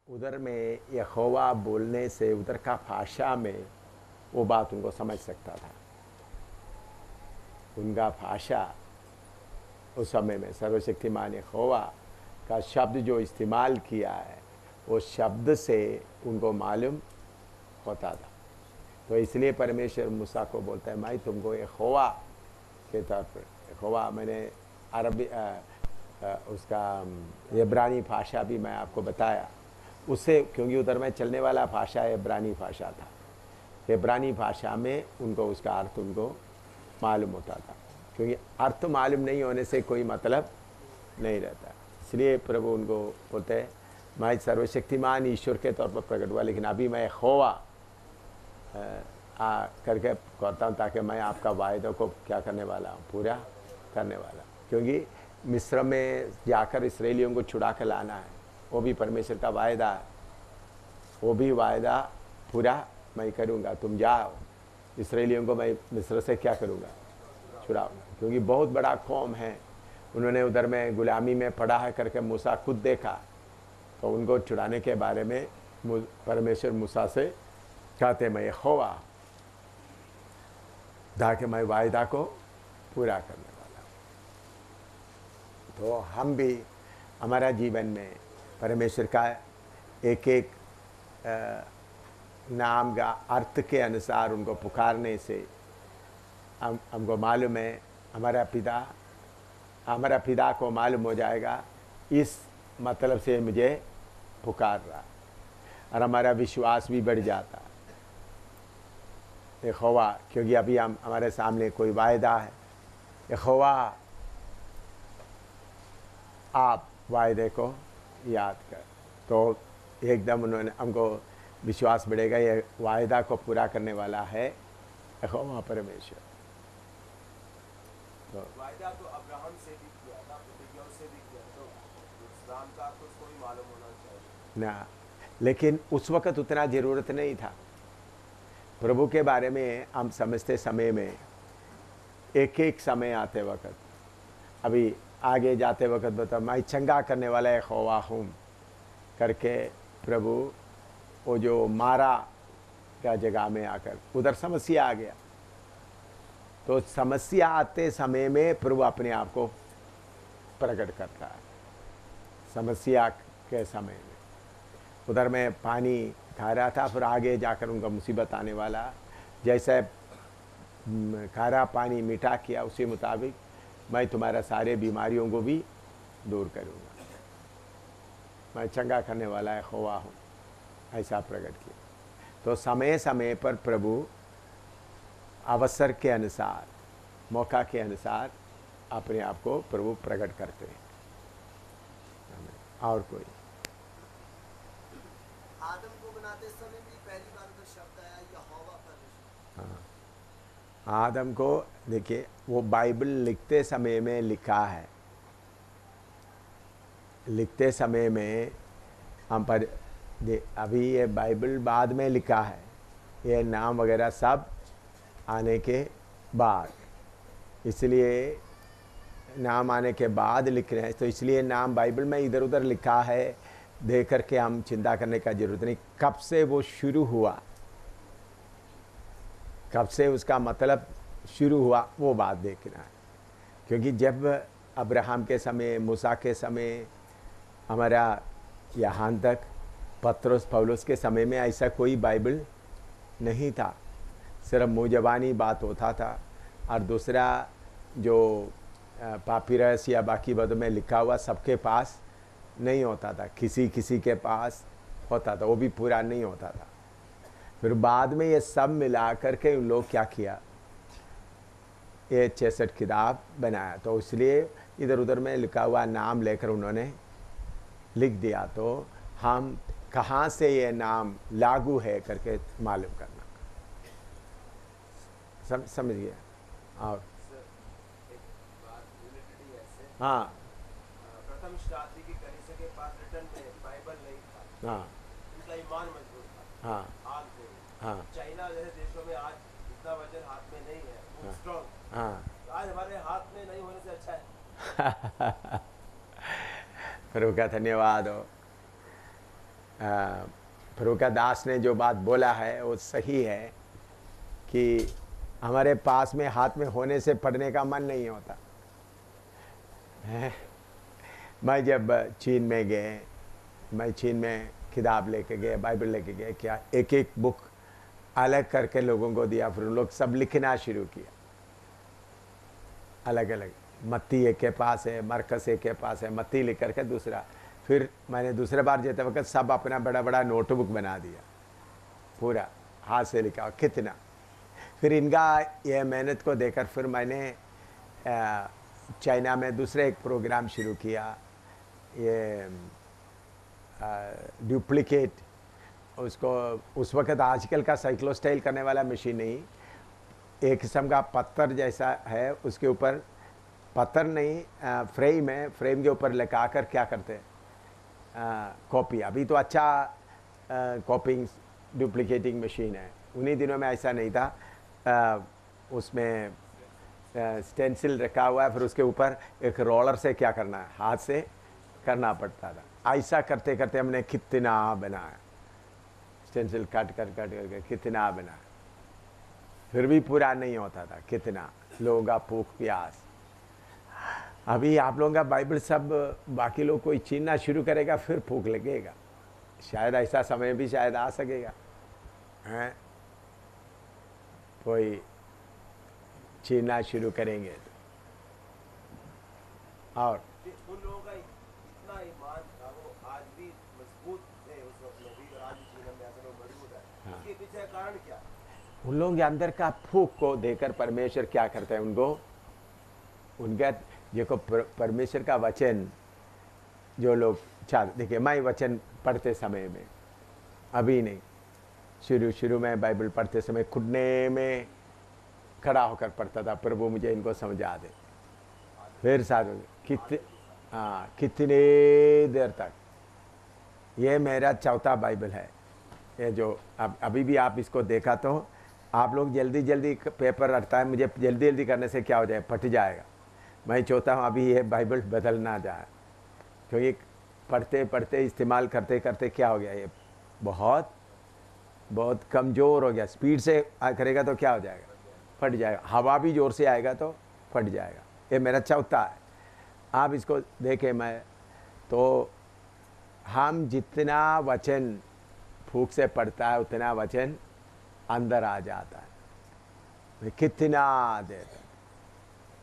उधर में यहोवा बोलने से उधर का भाषा में वो बात उनको समझ सकता था। उनका भाषा उस समय में सर्वशक्तिमान यहोवा का शब्द जो इस्तेमाल किया है वो शब्द से उनको मालूम होता था। तो इसलिए परमेश्वर मूसा को बोलता है मैं तुमको यहोवा के तौर पर, यहोवा मैंने अरबी उसका इब्रानी भाषा भी मैं आपको बताया उससे, क्योंकि उधर में चलने वाला भाषा इब्रानी भाषा था। इब्रानी भाषा में उनको उसका अर्थ उनको मालूम होता था, क्योंकि अर्थ मालूम नहीं होने से कोई मतलब नहीं रहता। इसलिए प्रभु उनको बोलते हैं मैं सर्वशक्तिमान ईश्वर के तौर पर प्रकट हुआ, लेकिन अभी मैं यहोवा करके कहता हूँ ताकि मैं आपका वायदे को क्या करने वाला हूँ, पूरा करने वाला। क्योंकि मिस्र में जाकर इसराइलियों को छुड़ा कर लाना है, वो भी परमेश्वर का वायदा है, वो भी वायदा पूरा मैं करूँगा। तुम जाओ, इसराइलियों को मैं मिस्र से क्या करूँगा, छुड़ाऊँगा। क्योंकि बहुत बड़ा कौम है, उन्होंने उधर में गुलामी में पड़ा है करके मूसा खुद देखा। तो उनको छुड़ाने के बारे में परमेश्वर मूसा से कहते मैं यहोवा ताकि मैं वायदा को पूरा करने वाला हूँ। तो हम भी हमारा जीवन में परमेश्वर का एक एक नाम का अर्थ के अनुसार उनको पुकारने से हमको मालूम है हमारा पिता को मालूम हो जाएगा इस मतलब से मुझे पुकार रहा, और हमारा विश्वास भी बढ़ जाता यहोवा, क्योंकि अभी हम हमारे सामने कोई वायदा है। यहोवा आप वायदे को याद कर, तो एकदम उन्होंने हमको विश्वास बढ़ेगा ये वायदा को पूरा करने वाला है यहोवा परमेश्वर। तो वायदा तो अब्राहम से भी किया था, प्रतिज्ञा से भी किया, तो इस्लाम का तो कोई मालूम होना चाहिए ना, लेकिन उस वक़्त उतना ज़रूरत नहीं था। प्रभु के बारे में हम समझते समय में एक एक समय आते वक़्त, अभी आगे जाते वक़्त बता मैं चंगा करने वाला यहोवा हूँ करके प्रभु वो जो मारा का जगह में आकर उधर समस्या आ गया। तो समस्या आते समय में प्रभु अपने आप को प्रकट करता है। समस्या के समय में उधर में पानी खा रहा था, फिर आगे जाकर उनका मुसीबत आने वाला, जैसे खारा पानी मीठा किया उसी मुताबिक मैं तुम्हारा सारे बीमारियों को भी दूर करूँगा, मैं चंगा करने वाला यहोवा हूँ, ऐसा प्रकट किया। तो समय समय पर प्रभु अवसर के अनुसार, मौका के अनुसार अपने आप को प्रभु प्रकट करते हैं। और कोई आदम को बनाते समय भी पहली बार तो शब्द आया यहोवा परमेश्वर। हाँ, आदम को देखिए वो बाइबल लिखते समय में लिखा है, लिखते समय में हम पर अभी ये बाइबल बाद में लिखा है, ये नाम वगैरह सब आने के बाद, इसलिए नाम आने के बाद लिख रहे हैं। तो इसलिए नाम बाइबल में इधर उधर लिखा है देख करके हम चिंता करने का जरूरत नहीं। कब से वो शुरू हुआ, कब से उसका मतलब शुरू हुआ वो बात देखना है। क्योंकि जब अब्राहम के समय, मूसा के समय, हमारा यहाँ तक पत्रोस पौलुस के समय में ऐसा कोई बाइबल नहीं था, सिर्फ मुँह ज़बानी बात होता था। और दूसरा जो पापिरस या बाकी बदों में लिखा हुआ सबके पास नहीं होता था, किसी किसी के पास होता था, वो भी पूरा नहीं होता था। फिर बाद में ये सब मिला करके उन लोग क्या किया, ये 66 किताब बनाया। तो इसलिए इधर उधर में लिखा हुआ नाम लेकर उन्होंने लिख दिया। तो हम कहाँ से ये नाम लागू है करके मालूम करना, समझ गया। और एक बात रिलेटेड ऐसे, हाँ प्रथम शताब्दी की कलीसिया के पास रिटर्न में बाइबल नहीं था, हाँ उनका ईमान मजबूत था, हाँ हाल थे। हाँ चाइना जैसे देशों में आज इतना वजन हाथ में नहीं है, वो स्ट्रॉन्ग, हाँ आज हमारे हाथ में नहीं होने से अच्छा है। प्रभु का धन्यवाद हो। प्रभु का दास ने जो बात बोला है वो सही है कि हमारे पास में हाथ में होने से पढ़ने का मन नहीं होता है। मैं जब चीन में गए, मैं चीन में किताब लेके गए, बाइबल लेके गए, क्या एक एक बुक अलग करके लोगों को दिया, फिर लोग सब लिखना शुरू किया अलग अलग। मत्ती एक के पास है, मरकस एक के पास है, मत्ती लिख करके दूसरा। फिर मैंने दूसरे बार जाते वक्त सब अपना बड़ा बड़ा नोटबुक बना दिया, पूरा हाथ से लिखा कितना। फिर इनका ये मेहनत को देखकर फिर मैंने चाइना में दूसरे एक प्रोग्राम शुरू किया, ये डुप्लिकेट उसको, उस वक्त आजकल का साइक्लोस्टाइल करने वाला मशीन नहीं, एक किस्म का पत्थर जैसा है, उसके ऊपर पत्थर नहीं फ्रेम है, फ्रेम के ऊपर लगा कर क्या करते हैं कॉपी। अभी तो अच्छा कॉपिंग डुप्लिकेटिंग मशीन है, उन्हीं दिनों में ऐसा नहीं था। उसमें स्टेंसिल रखा हुआ है, फिर उसके ऊपर एक रोलर से क्या करना है, हाथ से करना पड़ता था। ऐसा करते करते हमने कितना बनाया, स्टेंसिल कट करके कितना बनाया, फिर भी पूरा नहीं होता था। कितना लोगों का भूख प्यास। अभी आप लोगों का बाइबल सब बाकी लोग कोई छीनना शुरू करेगा, फिर भूख लगेगा। शायद ऐसा समय भी शायद आ सकेगा, हैं कोई छीनना शुरू करेंगे। और उन लोगों का इतना ईमान था, वो आज भी मजबूत है, उस वक्त में भी, और आज भी जीवन में ऐसा लोग मजबूत है। इसके पीछे कारण क्या? उन लोगों के अंदर का भूख को देकर परमेश्वर क्या करते हैं, उनको उनका देखो परमेश्वर का वचन जो लोग चाहते। देखिए मैं वचन पढ़ते समय में, अभी नहीं, शुरू में बाइबल पढ़ते समय खुदने में खड़ा होकर पढ़ता था, प्रभु मुझे इनको समझा दे। फिर साथ कितने देर तक, ये मेरा चौथा बाइबल है ये जो अभी भी आप इसको देखा तो आप लोग जल्दी पेपर रटता है, मुझे जल्दी करने से क्या हो जाए, फट जाएगा। मैं चाहता हूँ अभी ये बाइबल बदलना जाए, क्योंकि पढ़ते इस्तेमाल करते करते क्या हो गया, ये बहुत कमज़ोर हो गया। स्पीड से करेगा तो क्या हो जाएगा, फट जाएगा। हवा भी ज़ोर से आएगा तो फट जाएगा। ये मेरा चौथा है, आप इसको देखें। मैं तो हम जितना वचन फूक से पढ़ता है उतना वचन अंदर आ जाता है। मैं कितना देर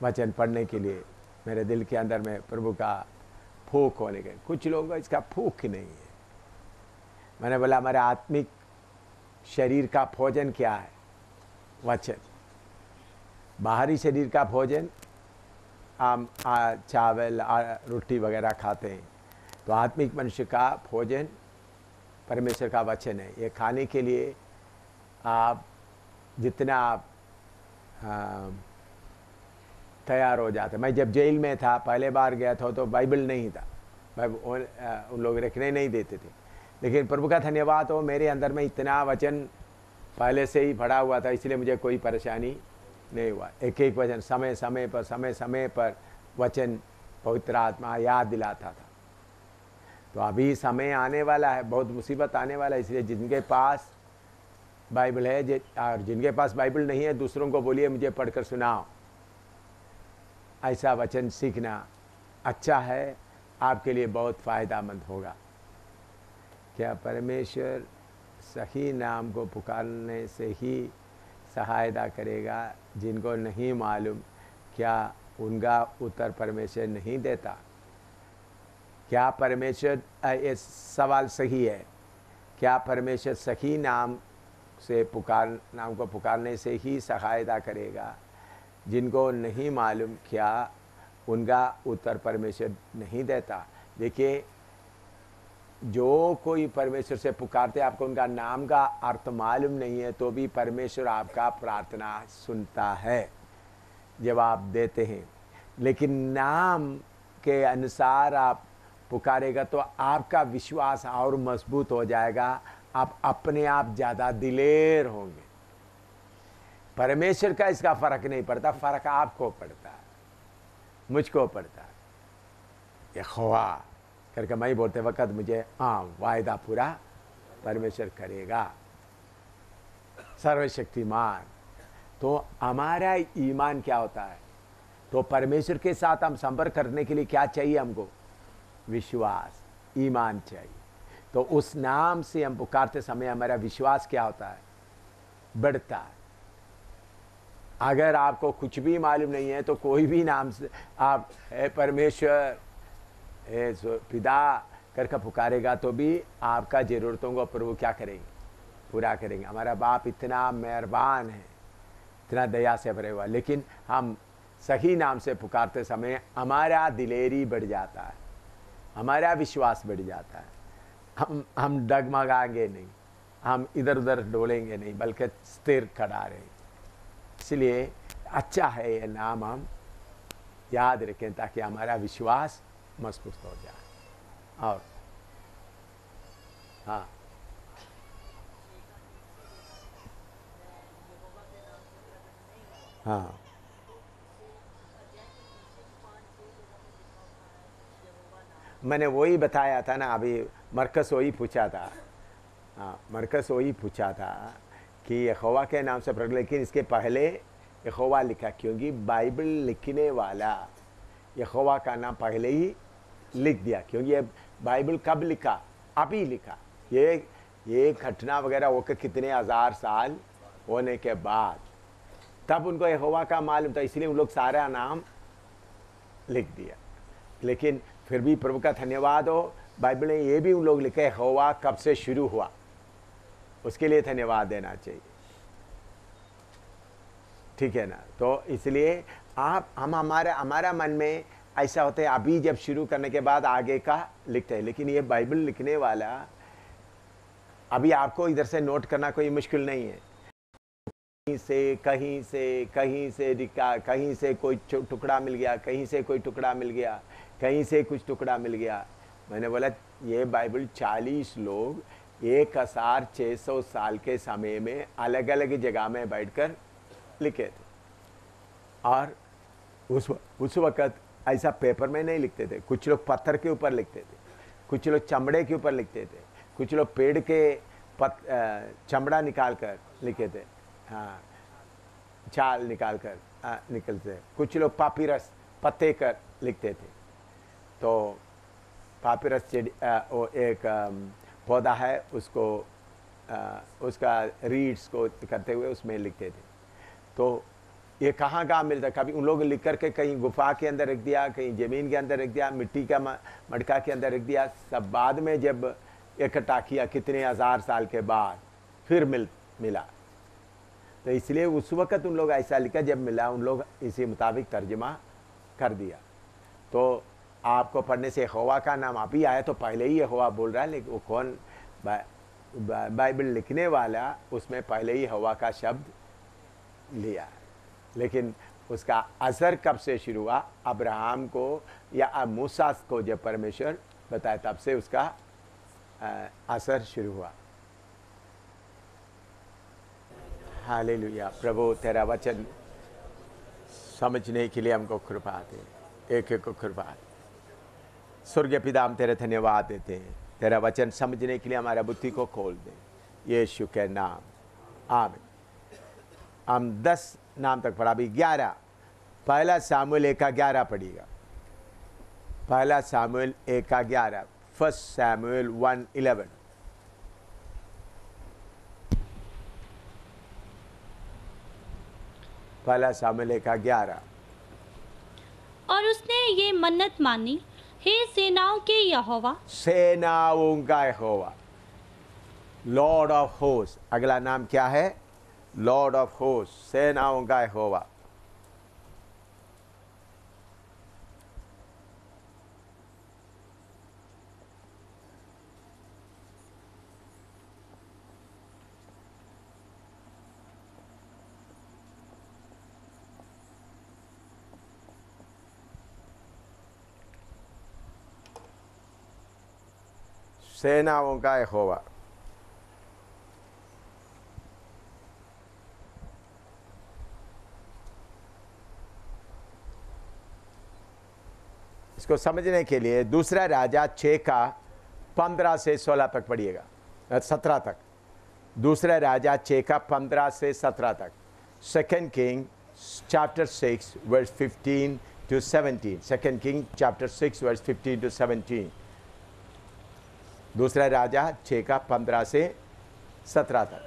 वचन पढ़ने के लिए मेरे दिल के अंदर में प्रभु का फूक होने के, कुछ लोगों का इसका फूक ही नहीं है। मैंने बोला हमारे आत्मिक शरीर का भोजन क्या है, वचन। बाहरी शरीर का भोजन हम चावल रोटी वगैरह खाते हैं, तो आत्मिक मनुष्य का भोजन परमेश्वर का वचन है। ये खाने के लिए आप जितना आप तैयार हो जाते। मैं जब जेल में था, पहले बार गया था तो बाइबल नहीं था, उन लोग रखने नहीं देते थे, लेकिन प्रभु का धन्यवाद हो, मेरे अंदर में इतना वचन पहले से ही भरा हुआ था, इसलिए मुझे कोई परेशानी नहीं हुआ। एक एक वचन समय समय पर वचन पवित्र आत्मा याद दिलाता था। तो अभी समय आने वाला है, बहुत मुसीबत आने वाला है, इसलिए जिनके पास बाइबल है और जिनके पास बाइबल नहीं है, दूसरों को बोलिए मुझे पढ़कर सुनाओ। ऐसा वचन सीखना अच्छा है, आपके लिए बहुत फ़ायदेमंद होगा। क्या परमेश्वर सही नाम को पुकारने से ही सहायता करेगा? जिनको नहीं मालूम, क्या उनका उत्तर परमेश्वर नहीं देता? क्या परमेश्वर, ये सवाल सही है, क्या परमेश्वर सही नाम को पुकारने से ही सहायता करेगा? जिनको नहीं मालूम, क्या उनका उत्तर परमेश्वर नहीं देता? देखिए, जो कोई परमेश्वर से पुकारते, आपको उनका नाम का अर्थ मालूम नहीं है तो भी परमेश्वर आपका प्रार्थना सुनता है, जवाब देते हैं। लेकिन नाम के अनुसार आप पुकारेगा तो आपका विश्वास और मजबूत हो जाएगा, आप अपने आप ज़्यादा दिलेर होंगे। परमेश्वर का इसका फ़र्क नहीं पड़ता, फ़र्क आपको पड़ता है, मुझको पड़ता है। यहोवा करके मैं बोलते वक्त मुझे हाँ वायदा पूरा परमेश्वर करेगा, सर्वशक्तिमान। तो हमारा ईमान क्या होता है? तो परमेश्वर के साथ हम संपर्क करने के लिए क्या चाहिए हमको? विश्वास, ईमान चाहिए। तो उस नाम से हम पुकारते समय हमारा विश्वास क्या होता है? बढ़ता है। अगर आपको कुछ भी मालूम नहीं है तो कोई भी नाम से आप हे परमेश्वर, हे पिता करके पुकारेगा तो भी आपका जरूरतों को प्रभु क्या करेंगे? पूरा करेंगे। हमारा बाप इतना मेहरबान है, इतना दया से भरे हुआ। लेकिन हम सही नाम से पुकारते समय हमारा दिलेरी बढ़ जाता है, हमारा विश्वास बढ़ जाता है। हम डगमगाएंगे नहीं, हम इधर उधर डोलेंगे नहीं, बल्कि स्थिर खड़ा रहेंगे। इसलिए अच्छा है ये नाम हम याद रखें ताकि हमारा विश्वास मजबूत हो जाए। और हाँ, हाँ, मैंने वही बताया था ना अभी। मरकस वही पूछा था, हाँ, मरकस वही पूछा था कि यहोवा के नाम से प्रकट, लेकिन इसके पहले यहोवा लिखा, क्योंकि बाइबल लिखने वाला यहोवा का नाम पहले ही लिख दिया। क्योंकि ये बाइबल कब लिखा? अभी लिखा। ये घटना वगैरह होकर कितने हजार साल होने के बाद तब उनको यहोवा का मालूम था, इसलिए उन लोग सारा नाम लिख दिया। लेकिन फिर भी प्रभु का धन्यवाद हो, बाइबल ने ये भी उन लोग लिखे यहोवा कब से शुरू हुआ, उसके लिए धन्यवाद देना चाहिए। ठीक है ना? तो इसलिए हम हमारा मन में ऐसा होता है अभी जब शुरू करने के बाद आगे का लिखते हैं। लेकिन ये बाइबल लिखने वाला अभी आपको इधर से नोट करना कोई मुश्किल नहीं है। कहीं से लिखा, कहीं से कोई टुकड़ा मिल गया, कहीं से कोई टुकड़ा मिल गया, कहीं से कुछ टुकड़ा मिल गया। मैंने बोला ये बाइबल 40 लोग 1600 साल के समय में अलग अलग जगह में बैठकर लिखे थे। और उस वक़्त ऐसा पेपर में नहीं लिखते थे। कुछ लोग पत्थर के ऊपर लिखते थे, कुछ लोग चमड़े के ऊपर लिखते थे, कुछ लोग पेड़ के चमड़ा निकाल कर लिखे थे, हाँ, छाल निकाल कर निकलते। कुछ लोग पापिरस पत्ते कर लिखते थे। तो पापिरस वो एक पौधा है, उसको उसका रीड्स को करते हुए उसमें लिखते थे। तो ये कहाँ कहाँ मिलता? कभी उन लोग लिख करके कहीं गुफा के अंदर रख दिया, कहीं ज़मीन के अंदर रख दिया, मिट्टी का मटका के अंदर रख दिया। सब बाद में जब इकट्ठा किया कितने हजार साल के बाद फिर मिला। तो इसलिए उस वक़्त उन लोग ऐसा लिखा, जब मिला उन लोग इसी मुताबिक तर्जमा कर दिया। तो आपको पढ़ने से यहोवा का नाम आप ही आया तो पहले ही यहोवा बोल रहा है, लेकिन वो कौन? बाइबल लिखने वाला उसमें पहले ही यहोवा का शब्द लिया। लेकिन उसका असर कब से शुरू हुआ? अब्राहम को या मूसा को जब परमेश्वर बताया तब से उसका असर शुरू हुआ। हालेलुया। प्रभु तेरा वचन समझने के लिए हमको कृपा दे, एक एक को कृपा दे। स्वर्गीय पिता, हम तेरे धन्यवाद देते हैं, तेरा वचन समझने के लिए हमारा बुद्धि को खोल दे, यीशु के नाम, आमीन। हम 10 नाम तक पढ़ा, अभी 11। पहला सामुएल 1:11 पढ़िएगा। पहला सामुएल 1:11, 1 Samuel 1:11। पहला सामुएल 1:11। और उसने ये मन्नत मानी, हे सेनाओं के यहोवा, सेनाओं का यहोवा, लॉर्ड ऑफ होस्ट। अगला नाम क्या है? लॉर्ड ऑफ होस्ट, सेनाओं का यहोवा। सेनाओं का यहोवा। इसको समझने के लिए दूसरा राजा 6 का 15 से 16 तक पढ़िएगा, 17 तक। दूसरा राजा 6 का 15 से 17 तक। 2 king chapter 6 verse 15 to 17। 2 king chapter 6 verse 15 to 17। दूसरा राजा 6 का 15 से 17 तक।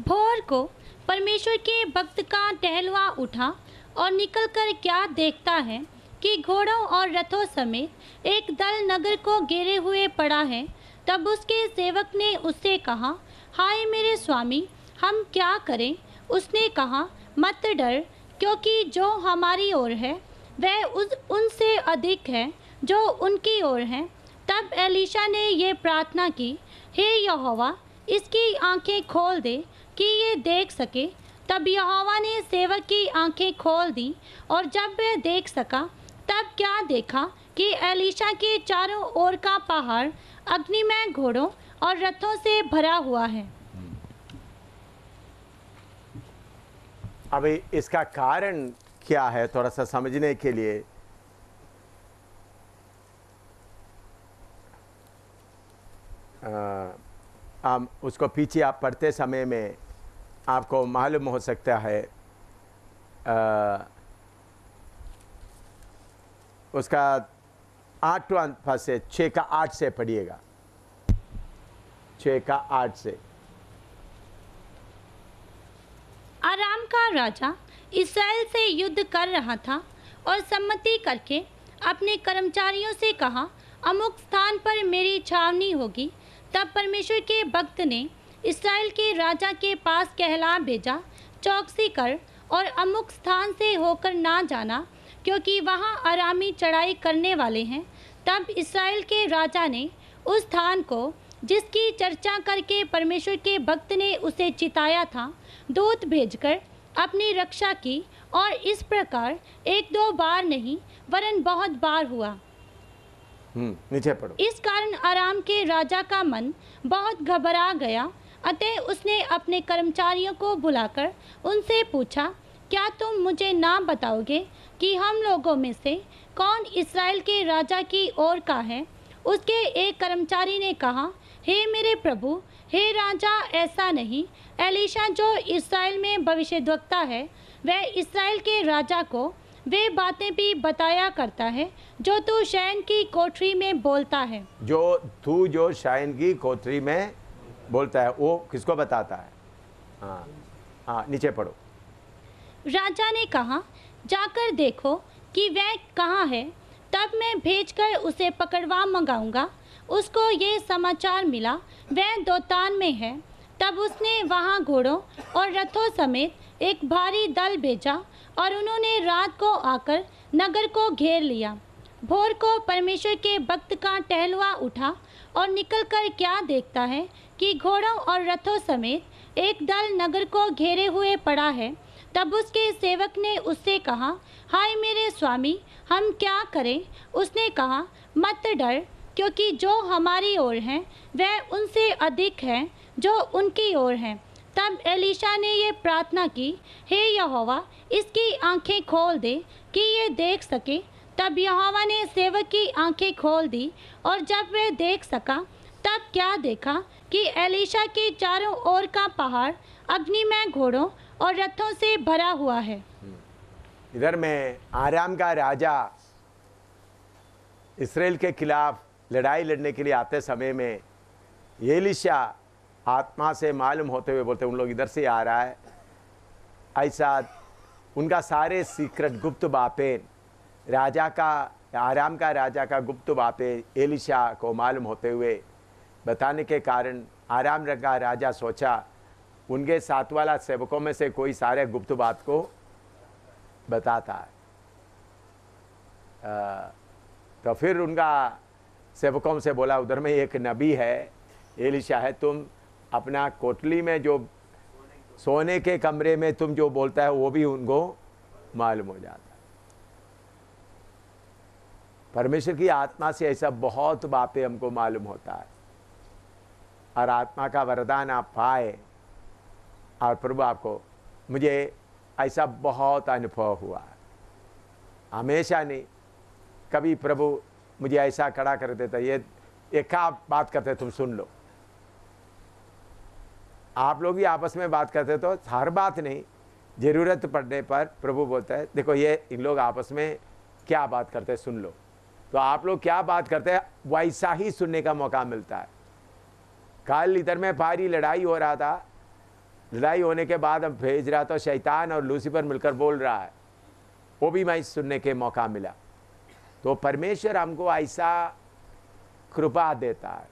भोर को परमेश्वर के भक्त का टहलुआ उठा और निकलकर क्या देखता है कि घोड़ों और रथों समेत एक दल नगर को घेरे हुए पड़ा है। तब उसके सेवक ने उससे कहा, हाय मेरे स्वामी, हम क्या करें? उसने कहा, मत डर, क्योंकि जो हमारी ओर है वह उनसे अधिक है जो उनकी ओर है। तब एलीशा ने ये प्रार्थना की, हे यहोवा, इसकी आंखें खोल दे कि ये देख सके। तब यहोवा ने सेवक की आंखें खोल दी, और जब वह देख सका तब क्या देखा कि एलीशा के चारों ओर का पहाड़ अग्निमय घोड़ों और रथों से भरा हुआ है। अभी इसका कारण क्या है थोड़ा सा समझने के लिए उसको पीछे आप पढ़ते समय में आपको मालूम हो सकता है। उसका 8वां पद से 6 का 8 से पढ़िएगा, 6 का 8 से। आराम का राजा इस्राएल से युद्ध कर रहा था और सम्मति करके अपने कर्मचारियों से कहा, अमुक स्थान पर मेरी छावनी होगी। तब परमेश्वर के भक्त ने इस्राएल के राजा के पास कहला भेजा, चौकसी कर और अमुक स्थान से होकर ना जाना, क्योंकि वहाँ अरामी चढ़ाई करने वाले हैं। तब इस्राएल के राजा ने उस स्थान को, जिसकी चर्चा करके परमेश्वर के भक्त ने उसे चिताया था, दूत भेजकर अपनी रक्षा की, और इस प्रकार 1-2 बार नहीं वरन बहुत बार हुआ। नीचे पढ़ो। इस कारण अराम के राजा का मन बहुत घबरा गया। अतः उसने अपने कर्मचारियों को बुलाकर उनसे पूछा, क्या तुम मुझे ना बताओगे कि हम लोगों में से कौन इस्राएल के राजा की ओर का है? उसके एक कर्मचारी ने कहा, हे मेरे प्रभु, हे राजा, ऐसा नहीं। एलीशा जो इस्राएल में भविष्यद्वक्ता है, वह इस्राएल के राजा को वे बातें भी बताया करता है जो तू शयन की कोठरी में बोलता है। जो शयन की कोठरी में बोलता है वो किसको बताता है? हाँ, नीचे पढ़ो। राजा ने कहा, जाकर देखो कि वह कहाँ है, तब मैं भेजकर उसे पकड़वा मंगाऊंगा। उसको ये समाचार मिला, वह दोतान में है। तब उसने वहाँ घोड़ों और रथों समेत एक भारी दल भेजा, और उन्होंने रात को आकर नगर को घेर लिया। भोर को परमेश्वर के भक्त का टहलुआ उठा और निकलकर क्या देखता है कि घोड़ों और रथों समेत एक दल नगर को घेरे हुए पड़ा है। तब उसके सेवक ने उससे कहा, हाय मेरे स्वामी, हम क्या करें? उसने कहा, मत डर, क्योंकि जो हमारी ओर है वह उनसे अधिक है जो उनकी ओर है। तब एलीशा ने ये प्रार्थना की, हे यहोवा, इसकी आंखें खोल दे कि ये देख सके। तब यहोवा ने सेवक की आंखें खोल दी, और जब वह देख सका तब क्या देखा कि एलीशा के चारों ओर का पहाड़ अग्निमय घोड़ों और रथों से भरा हुआ है। इधर में आराम का राजा इस्राएल के खिलाफ लड़ाई लड़ने के लिए आते समय में एलीशा आत्मा से मालूम होते हुए बोलते, उन लोग इधर से आ रहा है। ऐसा उनका सारे सीक्रेट गुप्त बातें राजा का, आराम का राजा का गुप्त बातें एलीशा को मालूम होते हुए बताने के कारण आराम का राजा सोचा उनके साथ वाला सेवकों में से कोई सारे गुप्त बात को बताता है। तो फिर उनका सेवकों से बोला, उधर में एक नबी है, एलीशा है, तुम अपना कोठली में जो सोने के कमरे में तुम जो बोलता है वो भी उनको मालूम हो जाता है। परमेश्वर की आत्मा से ऐसा बहुत बातें हमको मालूम होता है, और आत्मा का वरदान आप पाए, और प्रभु आपको, मुझे ऐसा बहुत अनुभव हुआ है, हमेशा नहीं, कभी प्रभु मुझे ऐसा खड़ा कर देता, ये एक बात करते तुम सुन लो। आप लोग भी आपस में बात करते तो हर बात नहीं, जरूरत पड़ने पर प्रभु बोलता है देखो ये इन लोग आपस में क्या बात करते हैं सुन लो। तो आप लोग क्या बात करते हैं वैसा ही सुनने का मौका मिलता है। कल इधर में भारी लड़ाई हो रहा था, लड़ाई होने के बाद अब भेज रहा तो शैतान और लूसीफर मिलकर बोल रहा है, वो भी मैं सुनने के मौका मिला। तो परमेश्वर हमको ऐसा कृपा देता है,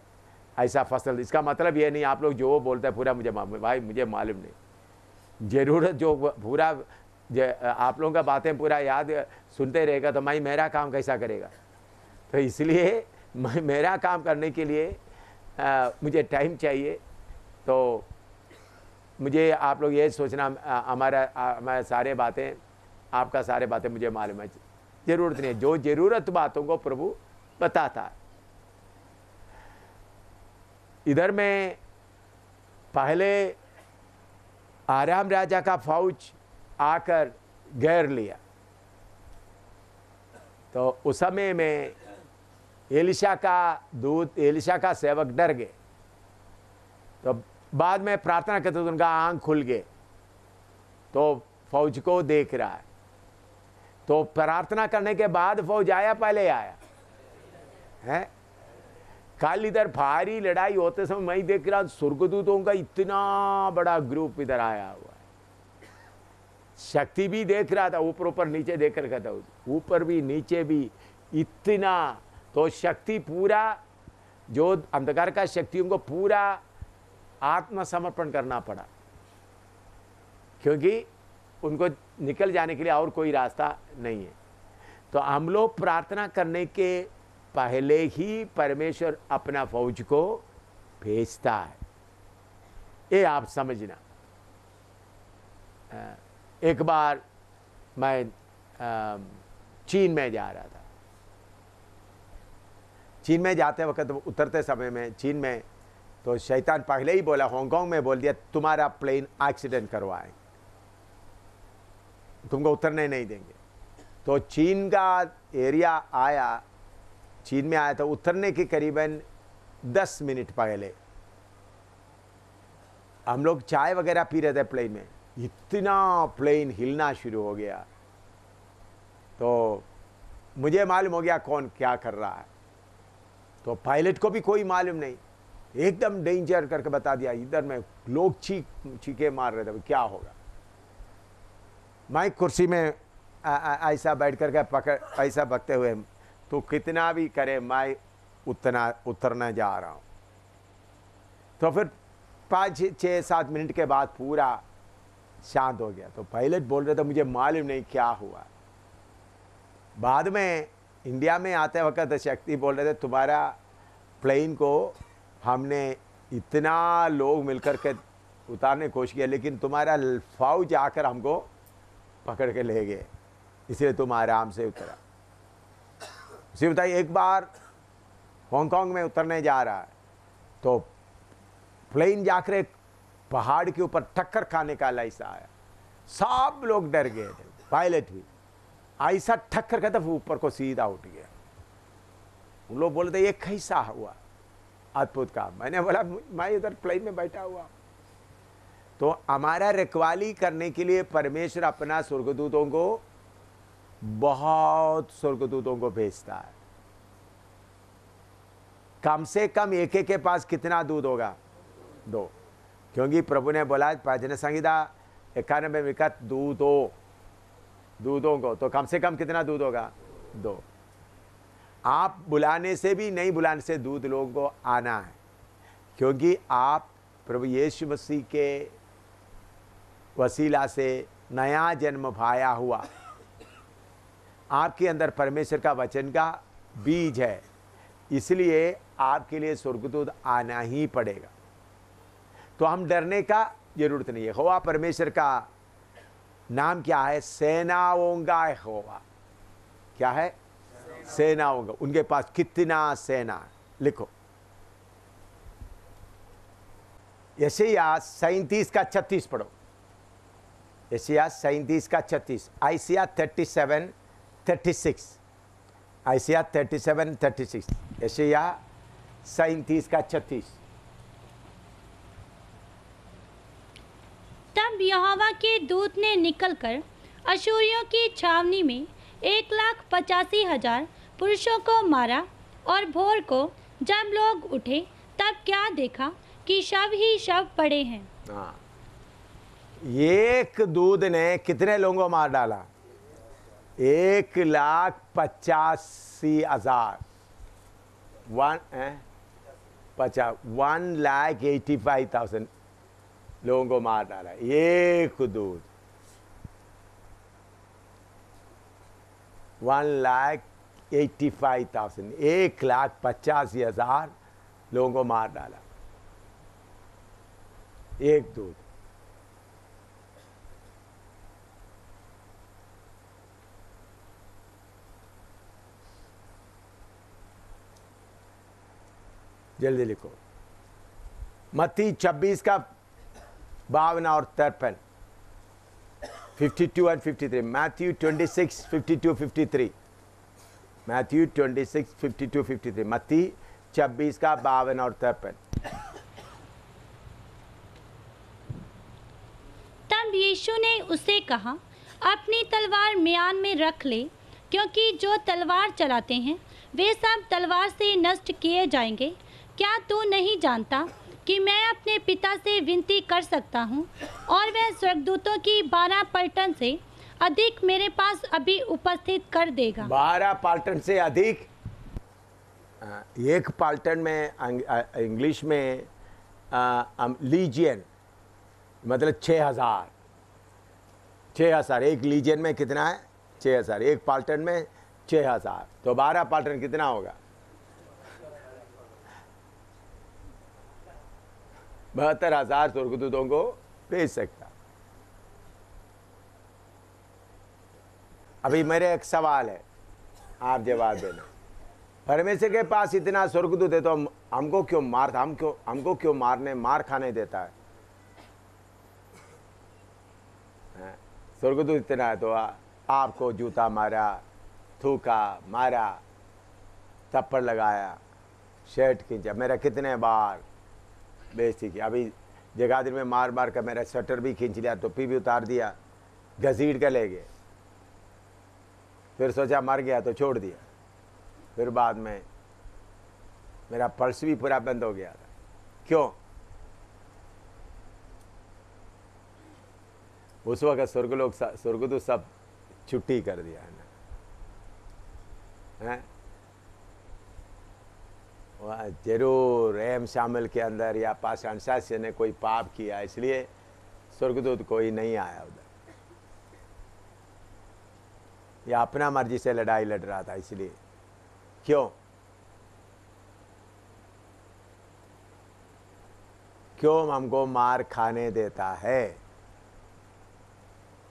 ऐसा फसल। इसका मतलब ये नहीं आप लोग जो बोलते हैं पूरा मुझे भाई मुझे मालूम नहीं, जरूरत जो पूरा आप लोगों का बातें पूरा याद सुनते रहेगा तो मैं मेरा काम कैसा करेगा। तो इसलिए मैं मेरा काम करने के लिए मुझे टाइम चाहिए। तो मुझे आप लोग ये सोचना हमारा सारे बातें आपका सारे बातें मुझे मालूम है, ज़रूरत नहीं है। जो ज़रूरत बातों को प्रभु बताता है। इधर में पहले आराम राजा का फौज आकर घेर लिया, तो उस समय में एलिशा का सेवक डर गए। तो बाद में प्रार्थना करते तो उनका आंख खुल गए, तो फौज को देख रहा है। तो प्रार्थना करने के बाद फौज आया पहले आया है। कल इधर भारी लड़ाई होते समय मैं देख रहा स्वर्गदूतों का इतना बड़ा ग्रुप इधर आया हुआ है। शक्ति भी देख रहा था, ऊपर ऊपर नीचे देख रखा था, ऊपर भी नीचे भी इतना। तो शक्ति पूरा जो अंधकार का शक्तियों को पूरा आत्मसमर्पण करना पड़ा, क्योंकि उनको निकल जाने के लिए और कोई रास्ता नहीं है। तो हम लोग प्रार्थना करने के पहले ही परमेश्वर अपना फौज को भेजता है, ये आप समझना। एक बार मैं चीन में जा रहा था। चीन में जाते वक्त उतरते समय में चीन में तो शैतान पहले ही बोला, हांगकांग में बोल दिया तुम्हारा प्लेन एक्सीडेंट करवाएं, तुमको उतरने नहीं देंगे। तो चीन का एरिया आया, चीन में आया तो उतरने के करीबन 10 मिनट पहले हम लोग चाय वगैरह पी रहे थे प्लेन में, इतना प्लेन हिलना शुरू हो गया। तो मुझे मालूम हो गया कौन क्या कर रहा है। तो पायलट को भी कोई मालूम नहीं, एकदम डेंजर करके बता दिया। इधर में लोग चीखे मार रहे थे, क्या होगा। मैं कुर्सी में ऐसा बैठ करके पकड़ ऐसा बकते हुए, तो कितना भी करे मैं उतरना जा रहा हूँ। तो फिर 5-6-7 मिनट के बाद पूरा शांत हो गया। तो पायलट बोल रहे थे मुझे मालूम नहीं क्या हुआ। बाद में इंडिया में आते वक्त शक्ति बोल रहे थे तुम्हारा प्लेन को हमने इतना लोग मिलकर के उतारने की कोशिश किया, लेकिन तुम्हारा फौज आकर हमको पकड़ के ले गए, इसलिए तुम आराम से उतरा। उसे बताइए, एक बार हांगकांग में उतरने जा रहा है तो प्लेन जाकर एक पहाड़ के ऊपर टक्कर खाने का ऐसा आया। सब लोग डर गए थे, पायलट भी। ऐसा ठक्कर का था ऊपर को सीधा उठ गया। उन लोग बोलते ये कैसा हुआ, अद्भुत काम। मैंने बोला मैं इधर प्लेन में बैठा हुआ। तो हमारा रखवाली करने के लिए परमेश्वर अपना स्वर्गदूतों को, बहुत स्वर्गदूतों को भेजता है। कम से कम एक के पास कितना दूध होगा? 2, क्योंकि प्रभु ने बोला भजन संहिता 91 में दूधों को, तो कम से कम कितना दूध होगा? 2। आप बुलाने से भी नहीं बुलाने से दूध लोगों को आना है, क्योंकि आप प्रभु यीशु मसीह के वसीला से नया जन्म पाया हुआ, आपके अंदर परमेश्वर का वचन का बीज है, इसलिए आपके लिए स्वर्गदूत आना ही पड़ेगा। तो हम डरने का जरूरत नहीं है। यहोवा परमेश्वर का नाम क्या है? सेनाओं का यहोवा। क्या है? सेनाओं का। उनके पास कितना सेना, लिखो यशायाह 37:36 पढ़ो। यशायाह 37:36, आइसिया 37:36। आइसिया 37:36, यशायाह 37:36। तब यहोवा के दूत ने निकलकर अशूरियों की छावनी में 1,85,000 पुरुषों को मारा, और भोर को जब लोग उठे तब क्या देखा कि शव ही शव पड़े हैं। हाँ, एक दूध ने कितने लोगों को मार डाला? 1,85,000, 1,85,000 लोगों को मार डाला एक दूध। 1,85,000, 1,85,000 लोगों को मार डाला एक दूध। जल्दी लिखो, मत्ती 26 का 52 और 53, 52 and 53, Matthew 26, 52, 53, Matthew 26, 52, 53, मत्ती 26 का 52 और 53। तब यीशु ने उसे कहा, अपनी तलवार म्यान में रख ले, क्योंकि जो तलवार चलाते हैं वे सब तलवार से नष्ट किए जाएंगे। क्या तू नहीं जानता कि मैं अपने पिता से विनती कर सकता हूँ और वह स्वर्गदूतों की 12 पलटन से अधिक मेरे पास अभी उपस्थित कर देगा। 12 पलटन से अधिक। एक पलटन में इंग्लिश में लीजियन मतलब 6,000। 6,000 एक लीजियन में कितना है? 6,000। एक पलटन में 6,000, तो 12 पलटन कितना होगा? 72,000 स्वर्गदूतों को भेज सकता। अभी मेरे एक सवाल है, आप जवाब देना। परमेश्वर के पास इतना स्वर्गदूत है तो हमको क्यों मार खाने देता है? स्वर्गदूत इतना है तो आपको जूता मारा, थूका, मारा, थप्पड़ लगाया, शर्ट खींचा, मेरा कितने बार बेइज्जती की। अभी जगाधरी में मार मार कर मेरा स्वेटर भी खींच लिया, टोपी भी उतार दिया, घसीट कर ले गए। फिर सोचा मर गया तो छोड़ दिया। फिर बाद में मेरा पल्स भी पूरा बंद हो गया था। क्यों? उस वक्त स्वर्गदूत सब छुट्टी कर दिया है ना। जरूर एम शामिल के अंदर या पास अंशास्य ने कोई पाप किया, इसलिए स्वर्गदूत कोई नहीं आया उधर, या अपना मर्जी से लड़ाई लड़ रहा था इसलिए। क्यों? क्यों हमको मार खाने देता है?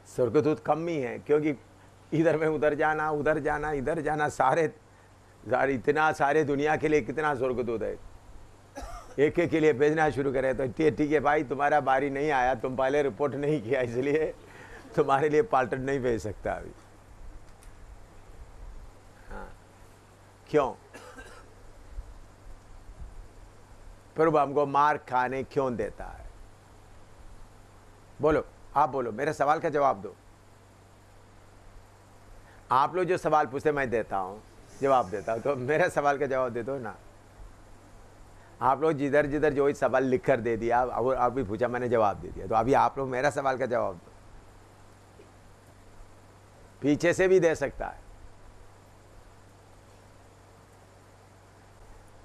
स्वर्गदूत कम ही है, क्योंकि इधर में उधर जाना, उधर जाना, इधर जाना, इतना सारे दुनिया के लिए कितना स्वर्गदूत है। एक एक के लिए भेजना शुरू करें तो ठीक है भाई, तुम्हारा बारी नहीं आया, तुम पहले रिपोर्ट नहीं किया, इसलिए तुम्हारे लिए पलटन नहीं भेज सकता अभी। हाँ, क्यों? प्रभु हमको मार खाने क्यों देता है? बोलो, आप बोलो, मेरे सवाल का जवाब दो। आप लोग जो सवाल पूछते मैं देता हूँ, जवाब देता हूँ, तो मेरे सवाल का जवाब दे दो ना। आप लोग जिधर जिधर जो सवाल लिख कर दे दिया और आप भी पूछा, मैंने जवाब दे दिया, तो अभी आप लोग मेरा सवाल का जवाब दो। पीछे से भी दे सकता है।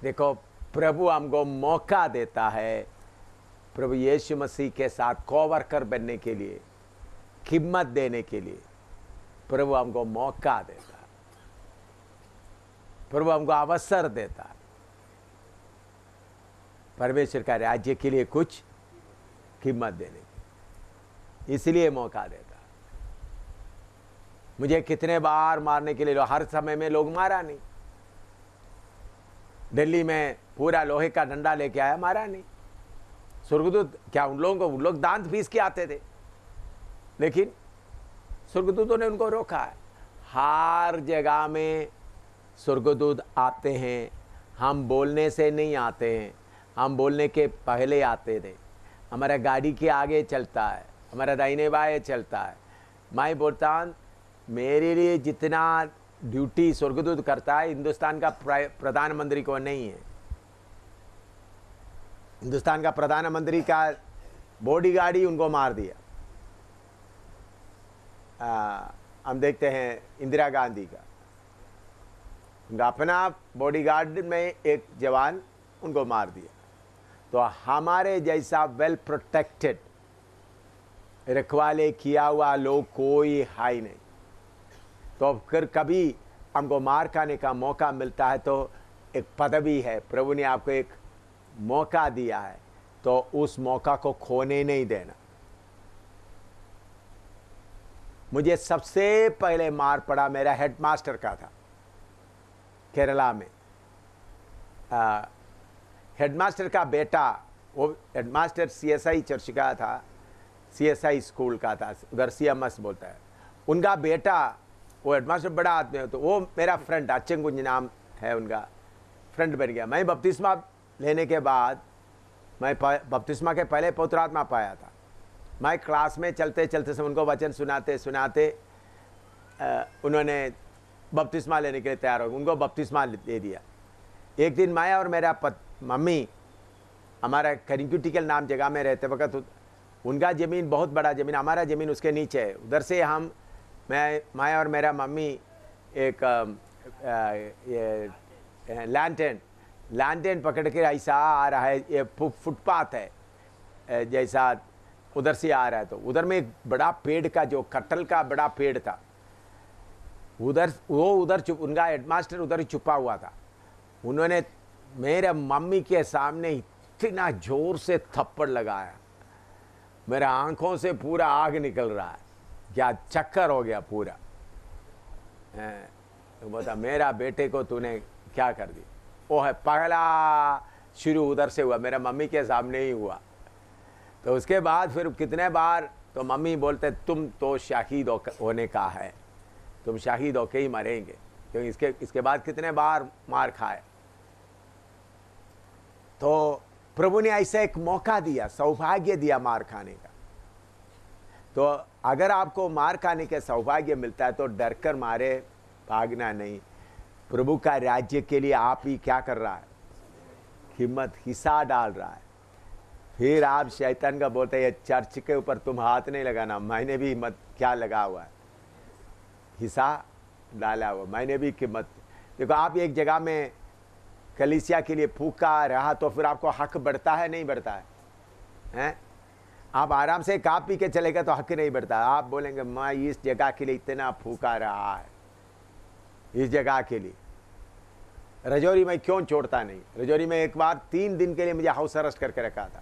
देखो, प्रभु हमको मौका देता है, प्रभु यीशु मसीह के साथ कोवर्कर बनने के लिए, कीमत देने के लिए प्रभु हमको मौका देता है, प्रभु हमको अवसर देता है परमेश्वर का राज्य के लिए कुछ कीमत देने की, इसलिए मौका देता है। मुझे कितने बार मारने के लिए, हर समय में लोग मारा नहीं। दिल्ली में पूरा लोहे का डंडा लेके आया, मारा नहीं। स्वर्गदूत क्या उन लोग दांत पीस के आते थे, लेकिन स्वर्गदूतों ने उनको रोका है। हर जगह में स्वर्गदूत आते हैं, हम बोलने से नहीं आते हैं, हम बोलने के पहले आते थे। हमारा गाड़ी के आगे चलता है, हमारा दाहिने बाएं चलता है। मैं बोलता हूँ मेरे लिए जितना ड्यूटी स्वर्गदूत करता है हिंदुस्तान का प्रधानमंत्री को नहीं है। हिंदुस्तान का प्रधानमंत्री का बॉडीगार्ड ही उनको मार दिया। हम देखते हैं इंदिरा गांधी का, उनका अपना बॉडीगार्ड में एक जवान उनको मार दिया। तो हमारे जैसा वेल प्रोटेक्टेड रखवाले किया हुआ लोग कोई है ही नहीं। तो फिर कभी हमको मार खाने का मौका मिलता है तो एक पदवी है, प्रभु ने आपको एक मौका दिया है तो उस मौका को खोने नहीं देना। मुझे सबसे पहले मार पड़ा मेरा हेडमास्टर का था केरला में। हेडमास्टर का बेटा, वो हेडमास्टर CSI चर्च का था, CSI स्कूल का था, उधर CMS बोलता है। उनका बेटा, वो हेडमास्टर बड़ा आदमी है, तो वो मेरा फ्रेंड, अच्छेंगुंज नाम है उनका, फ्रेंड बन गया। मैं बपतिस्मा लेने के बाद, मैं बपतिस्मा के पहले पवित्र आत्मा पाया था। मैं क्लास में चलते चलते से उनको वचन सुनाते सुनाते उन्होंने बपतिस्मा लेने के लिए तैयार हो, उनको बपतिस्मा दे दिया। एक दिन मैं और मेरा मम्मी, हमारा करिंकुटिकल नाम जगह में रहते वक्त, उनका ज़मीन बहुत बड़ा ज़मीन, हमारा ज़मीन उसके नीचे है। उधर से मैं और मेरा मम्मी एक लैंटेन पकड़ के ऐसा आ रहा है, ये फुटपाथ है जैसा, उधर से आ रहा है। तो उधर में एक बड़ा पेड़ का, जो कटहल का बड़ा पेड़ था, उधर उनका हेडमास्टर उधर ही छुपा हुआ था। उन्होंने मेरे मम्मी के सामने इतना जोर से थप्पड़ लगाया, मेरे आंखों से पूरा आग निकल रहा है, क्या चक्कर हो गया पूरा। तो बता मेरा बेटे को तूने क्या कर दिया। वो है पहला शुरू उधर से हुआ, मेरा मम्मी के सामने ही हुआ। तो उसके बाद फिर कितने बार तो मम्मी बोलते तुम तो शहीद होने का है, तुम शहीद होके ही मरेंगे, क्योंकि इसके बाद कितने बार मार खाए। तो प्रभु ने ऐसा एक मौका दिया, सौभाग्य दिया मार खाने का। तो अगर आपको मार खाने का सौभाग्य मिलता है तो डर कर मारे भागना नहीं। प्रभु का राज्य के लिए आप ही क्या कर रहा है, हिम्मत हिस्सा डाल रहा है। फिर आप शैतान का बोलते हैं चर्च के ऊपर तुम हाथ नहीं लगाना, मैंने भी हिम्मत क्या लगा हुआ है, हिस्सा डाला हुआ, मैंने भी हिम्मत। देखो आप एक जगह में कलीसिया के लिए फूका रहा तो फिर आपको हक बढ़ता है नहीं बढ़ता है, हैं? आप आराम से खा पी के चलेगा तो हक नहीं बढ़ता। आप बोलेंगे मैं इस जगह के लिए इतना फूका रहा है, इस जगह के लिए रजौरी में क्यों छोड़ता नहीं। रजौरी में एक बार 3 दिन के लिए मुझे हाउस अरेस्ट करके रखा था।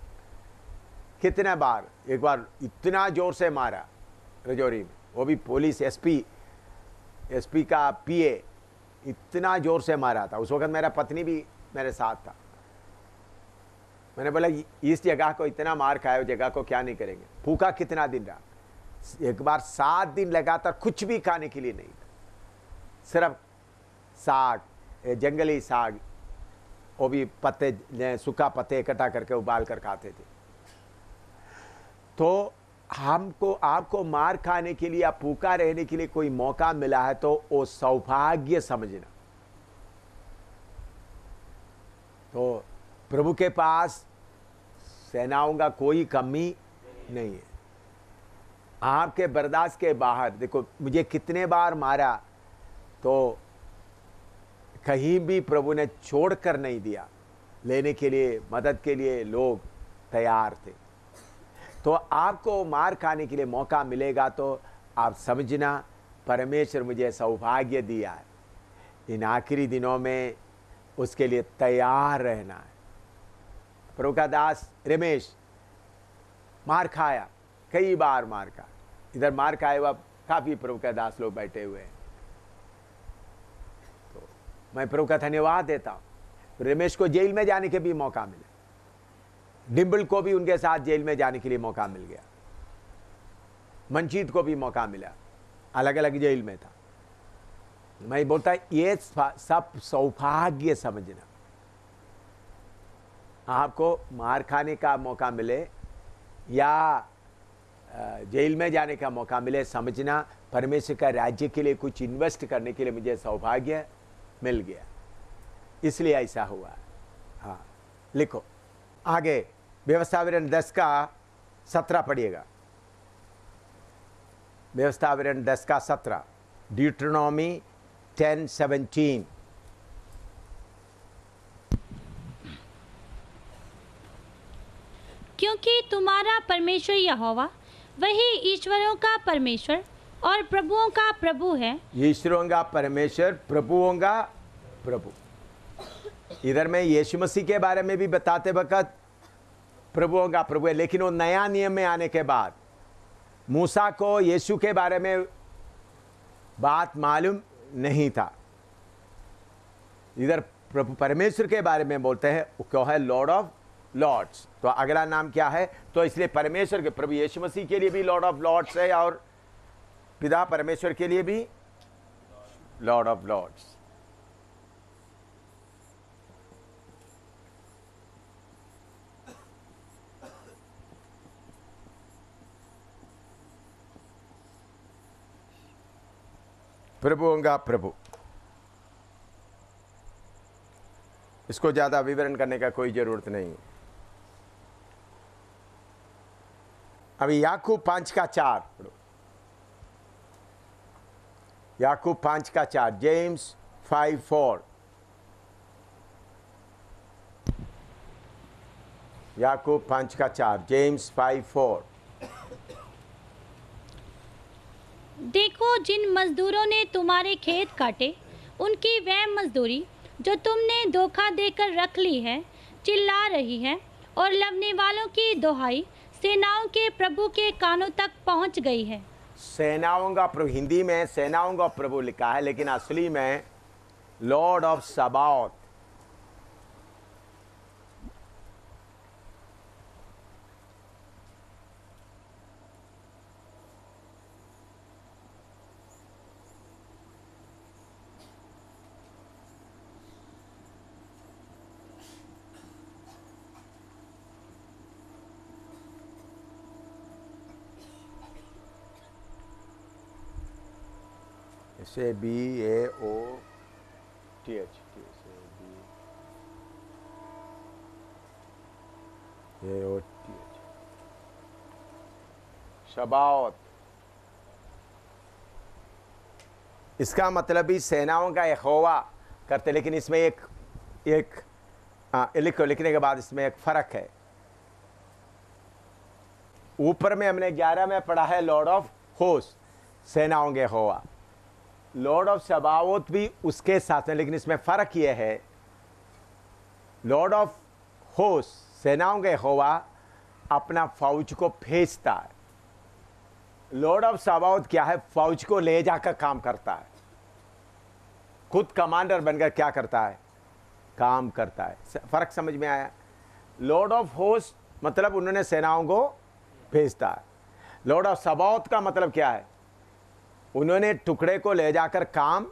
कितने बार, एक बार इतना जोर से मारा रजौरी में, वो भी पुलिस एसपी का PA, इतना जोर से मारा था। उस वक्त मेरा पत्नी भी मेरे साथ था। मैंने बोला इस जगह को इतना मार खाया, उस जगह को क्या नहीं करेंगे। भूखा कितना दिन रहा, एक बार 7 दिन लगातार कुछ भी खाने के लिए नहीं था, सिर्फ साग, जंगली साग, वो भी पत्ते, सूखा पत्ते इकट्ठा करके उबाल कर खाते थे। तो आपको मार खाने के लिए या भूखा रहने के लिए कोई मौका मिला है तो वो सौभाग्य समझना। तो प्रभु के पास सेनाओं का कोई कमी नहीं है। आपके बर्दाश्त के बाहर, देखो मुझे कितने बार मारा तो कहीं भी प्रभु ने छोड़कर नहीं दिया, लेने के लिए, मदद के लिए लोग तैयार थे। तो आपको मार खाने के लिए मौका मिलेगा तो आप समझना परमेश्वर मुझे सौभाग्य दिया है, इन आखिरी दिनों में उसके लिए तैयार रहना है। प्रभु का दास रमेश मार खाया, कई बार मार खाया, इधर मार खाए हुआ काफ़ी प्रभु का दास लोग बैठे हुए हैं। तो मैं प्रभु का धन्यवाद देता हूँ। रमेश को जेल में जाने के भी मौका मिला, डिम्बल को भी उनके साथ जेल में जाने के लिए मौका मिल गया, मनजीत को भी मौका मिला, अलग अलग जेल में था। मैं बोलता ये सब सौभाग्य समझना। आपको मार खाने का मौका मिले या जेल में जाने का मौका मिले, समझना परमेश्वर का राज्य के लिए कुछ इन्वेस्ट करने के लिए मुझे सौभाग्य मिल गया, इसलिए ऐसा हुआ। हाँ, लिखो आगे व्यवस्था विवरण 10 का 17 पढ़िएगा। व्यवस्था विवरण 10 का 17, ड्यूटेरोनॉमी 10:17। क्योंकि तुम्हारा परमेश्वर यहोवा वही ईश्वरों का परमेश्वर और प्रभुओं का प्रभु है। ईश्वरों का परमेश्वर, प्रभुओं का प्रभु। इधर में यीशु मसीह के बारे में भी बताते वक्त प्रभुओं का प्रभु है, लेकिन वो नया नियम में आने के बाद मूसा को यीशु के बारे में बात मालूम नहीं था। इधर प्रभु परमेश्वर के बारे में बोलते हैं, वो क्या है? Lord of lords. तो अगला नाम क्या है? तो इसलिए परमेश्वर के प्रभु यीशु मसीह के लिए भी लॉर्ड ऑफ लॉर्ड्स है और पिता परमेश्वर के लिए भी लॉर्ड ऑफ लॉर्ड्स। प्रभुओं का प्रभु। इसको ज्यादा विवरण करने का कोई जरूरत नहीं है। अभी याकूब 5:4 पढ़ो। याकूब 5:4, जेम्स 5:4। याकूब 5:4, जेम्स 5:4। देखो, जिन मजदूरों ने तुम्हारे खेत काटे, उनकी वह मजदूरी जो तुमने धोखा देकर रख ली है चिल्ला रही है, और लवने वालों की दोहाई सेनाओं के प्रभु के कानों तक पहुंच गई है। सेनाओं का प्रभु, हिंदी में सेनाओं का प्रभु लिखा है, लेकिन असली में लॉर्ड ऑफ सबाओथ। SABAOTH, शबाओत। इसका मतलब भी सेनाओं का यहोवा करते, लेकिन इसमें एक लिखने के बाद इसमें एक फर्क है। ऊपर में हमने 11 में पढ़ा है लॉर्ड ऑफ होस्ट, सेनाओं के यहोवा। लॉर्ड ऑफ सबाओत भी उसके साथ में, लेकिन इसमें फर्क यह है, लॉर्ड ऑफ होस्ट सेनाओं के यहोवा अपना फौज को भेजता है। लॉर्ड ऑफ सबाओत क्या है? फौज को ले जाकर काम करता है। खुद कमांडर बनकर क्या करता है? काम करता है। फर्क समझ में आया? लॉर्ड ऑफ होस्ट मतलब उन्होंने सेनाओं को भेजता है। लॉर्ड ऑफ सबाओत का मतलब क्या है? उन्होंने टुकड़े को ले जाकर काम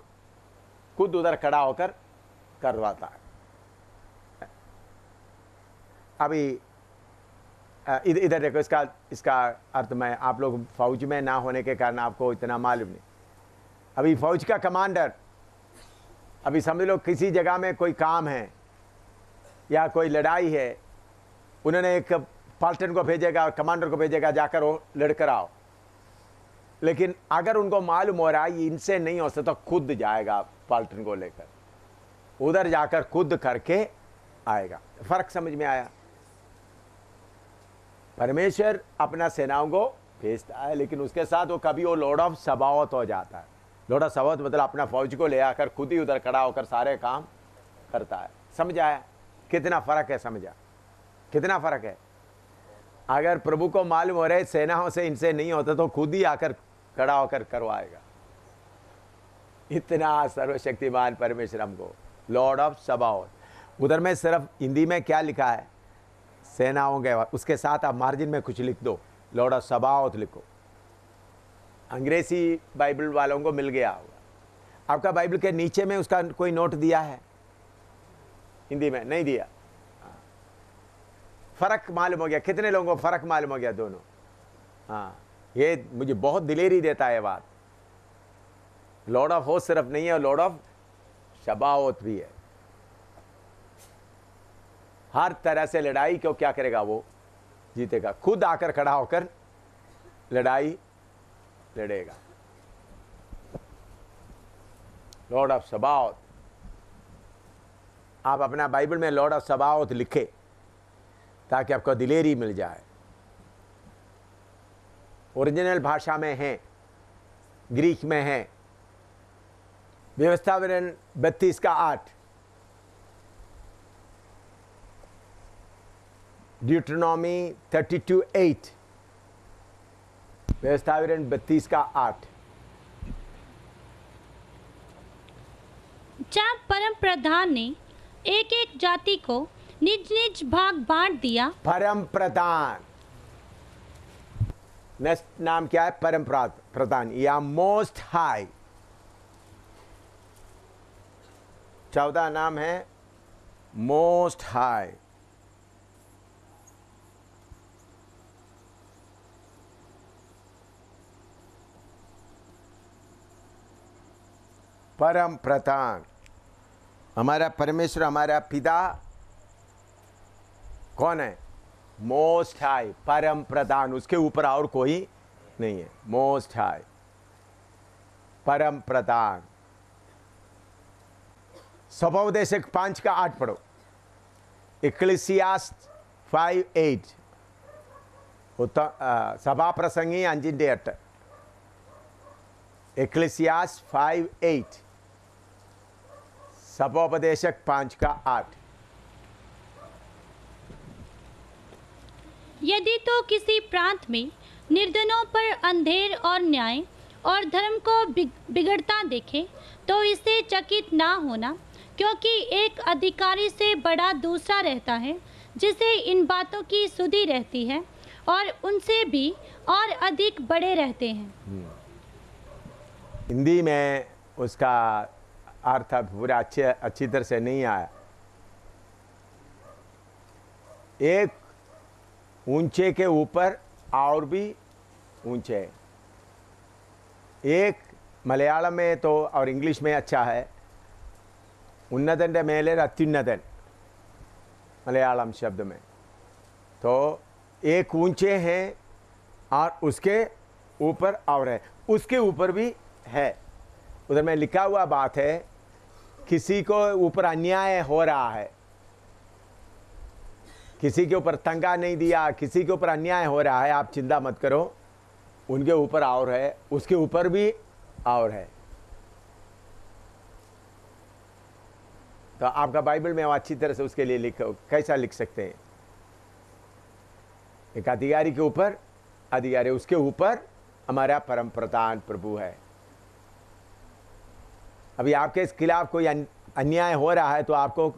खुद उधर खड़ा होकर करवाता है। अभी इधर देखो, इसका अर्थ मैं, आप लोग फौज में ना होने के कारण आपको इतना मालूम नहीं। अभी फौज का कमांडर, अभी समझ लो किसी जगह में कोई काम है या कोई लड़ाई है, उन्होंने एक पाल्टन को भेजेगा और कमांडर को भेजेगा, जाकर वो लड़कर आओ। लेकिन अगर उनको मालूम हो रहा है इनसे नहीं हो सकता, तो खुद जाएगा पाल्टन को लेकर, उधर जाकर खुद करके आएगा। फर्क समझ में आया? परमेश्वर अपना सेनाओं को भेजता है, लेकिन उसके साथ वो कभी वो लॉर्ड ऑफ सबाओत हो जाता है। लॉर्ड ऑफ सबाओत मतलब अपना फौज को ले आकर खुद ही उधर खड़ा होकर सारे काम करता है। समझ आया कितना फर्क है? समझा कितना फर्क है? अगर प्रभु को मालूम हो रहे सेनाओं से इनसे नहीं होता, तो खुद ही आकर खड़ा होकर करवाएगा। इतना सर्वशक्तिमान परमेश्वर हमको, लॉर्ड ऑफ सबाओत। उधर में सिर्फ हिंदी में क्या लिखा है? सेनाओं के, उसके साथ आप मार्जिन में कुछ लिख दो, लॉर्ड ऑफ सबाओत लिखो। अंग्रेजी बाइबल वालों को मिल गया होगा। आपका बाइबल के नीचे में उसका कोई नोट दिया है? हिंदी में नहीं दिया। फर्क मालूम हो गया? कितने लोगों को फर्क मालूम हो गया दोनों? हाँ, ये मुझे बहुत दिलेरी देता है बात। लॉर्ड ऑफ होस्ट सिर्फ नहीं है, लॉर्ड ऑफ शबाओत भी है। हर तरह से लड़ाई को क्या करेगा? वो जीतेगा, खुद आकर खड़ा होकर लड़ाई लड़ेगा। लॉर्ड ऑफ सबाओत, आप अपना बाइबल में लॉर्ड ऑफ सबाओत लिखे ताकि आपको दिलेरी मिल जाए। ओरिजिनल भाषा में है, ग्रीक में है। व्यवस्था विवरण 32 का 8, ड्यूटरनॉमी 32:8, व्यवस्था विवरण 32 का 8। जब परम प्रधान ने एक एक जाति को निज निज भाग बांट दिया। परम प्रधान, नेक्स्ट नाम क्या है? परम प्रधान या मोस्ट हाई। 14 नाम है मोस्ट हाई। परम प्रधान, हमारा परमेश्वर, हमारा पिता कौन है? मोस्ट हाई, परम प्रधान। उसके ऊपर और कोई नहीं है। मोस्ट हाई, परम प्रधान। स्वभावोपदेशक 5 का 8 पढ़ो। इक्लेसियास्ट 5:8, सभा प्रसंगी 5:8। इक्लेसियास्ट 5:8, सभोपदेशक 5 का 8। यदि तो किसी प्रांत में निर्धनों पर अंधेर और न्याय और धर्म को बिगड़ता देखे तो इससे चकित ना होना, क्योंकि एक अधिकारी से बड़ा दूसरा रहता है जिसे इन बातों की सुधि रहती है, और उनसे भी और अधिक बड़े रहते हैं। हिंदी में उसका अर्थ पूरा अच्छी तरह से नहीं आया। एक ऊंचे के ऊपर और भी ऊंचे। एक मलयालम में तो और इंग्लिश में अच्छा है, उन्नतन मेले अत्युन्नतन, मलयालम शब्द में। तो एक ऊंचे हैं और उसके ऊपर और है, उसके ऊपर भी है। उधर में लिखा हुआ बात है, किसी को ऊपर अन्याय हो रहा है, किसी के ऊपर तंगा नहीं दिया, किसी के ऊपर अन्याय हो रहा है, आप चिंता मत करो, उनके ऊपर और है, उसके ऊपर भी और है। तो आपका बाइबल में अच्छी तरह से उसके लिए लिखो, कैसा लिख सकते हैं? एक अधिकारी के ऊपर अधिकारी, उसके ऊपर हमारा परम प्रधान प्रभु है। अभी आपके खिलाफ कोई अन्याय हो रहा है तो आपको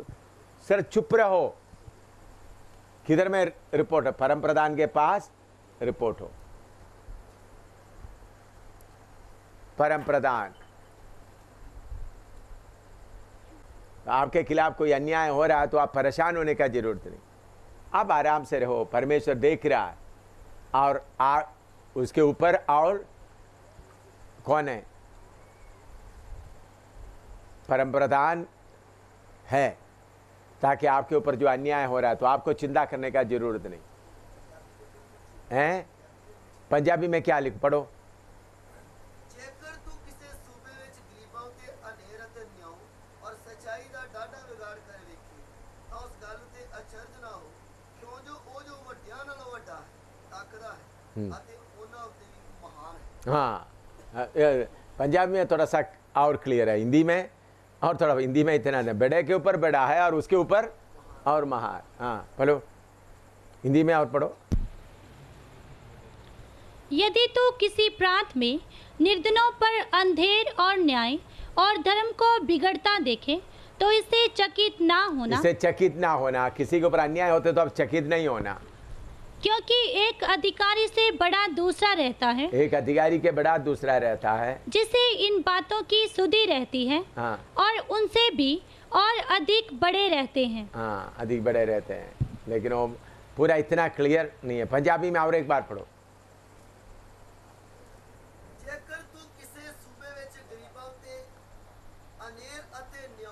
सर चुप रहो। किधर में रिपोर्ट है? परम प्रधान के पास रिपोर्ट हो। परम प्रधान, आपके खिलाफ कोई अन्याय हो रहा है तो आप परेशान होने का जरूरत नहीं, आप आराम से रहो, परमेश्वर देख रहा है। और उसके ऊपर और कौन है? परम प्रधान है, ताकि आपके ऊपर जो अन्याय हो रहा है तो आपको चिंता करने का जरूरत नहीं है। पंजाबी में क्या लिख पढ़ो? जेकर तू किसी सूबे विच गरीबां ते अनेर ते न्याऊ और सच्चाई दा डाढा विगाड़ कर वेखे तां उस गल ते अचरज ना हो, क्यों जो ओ जो वड्डियां नालों वड्डा है, ताकदा है अते उन्हां उत्ते भी महान है। हाँ, पंजाबी में थोड़ा सा और क्लियर है, हिंदी में और थोड़ा, हिंदी में इतना नहीं, बड़े के ऊपर बड़ा है और उसके ऊपर और महान। हाँ पढ़ो, हिंदी में और पढ़ो। यदि तो किसी प्रांत में निर्धनों पर अंधेर और न्याय और धर्म को बिगड़ता देखे तो इससे चकित ना होना। इससे चकित ना होना, किसी के ऊपर अन्याय होते तो अब चकित नहीं होना। क्योंकि एक अधिकारी से बड़ा दूसरा रहता है, एक अधिकारी के बड़ा दूसरा रहता है, जिसे इन बातों की सुधि रहती है, हाँ और उनसे भी और अधिक बड़े रहते हैं। हाँ, अधिक बड़े रहते हैं, लेकिन वो पूरा इतना क्लियर नहीं है। पंजाबी में और एक बार पढ़ो। ਜੇਕਰ ਤੂੰ ਕਿਸੇ ਸੂਬੇ ਵਿੱਚ ਗਰੀਬਾਂ ਉਤੇ ਅਨੇਰ ਅਤੇ ਨਿਆਂ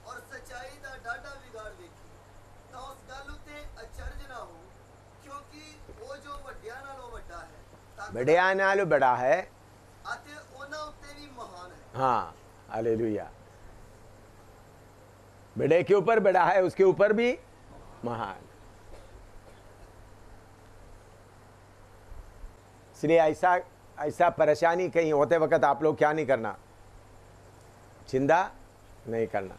ਔਰ ਸਚਾਈ ਦਾ ਡਾਢਾ ਵਿਗਾੜ ਵੇਖੀ ਤਾਂ ਉਸ ਗੱਲ ਉਤੇ ਅਚਰਜ ਨਾ ਹੋ, ਕਿਉਂਕਿ ਉਹ ਜੋ ਵੱਡਿਆਂ ਨਾਲੋਂ ਵੱਡਾ ਹੈ ਤਾਕਤ बड़िया नालू बड़ा है। ਅਤੇ ਉਹਨਾਂ ਉੱਤੇ ਵੀ ਮਹਾਨ ਹੈ। हाँ, हालेलुया। बड़े के ऊपर बड़ा है, उसके ऊपर भी महान। इसलिए ऐसा परेशानी कहीं होते वक्त आप लोग क्या नहीं करना, चिंता नहीं करना।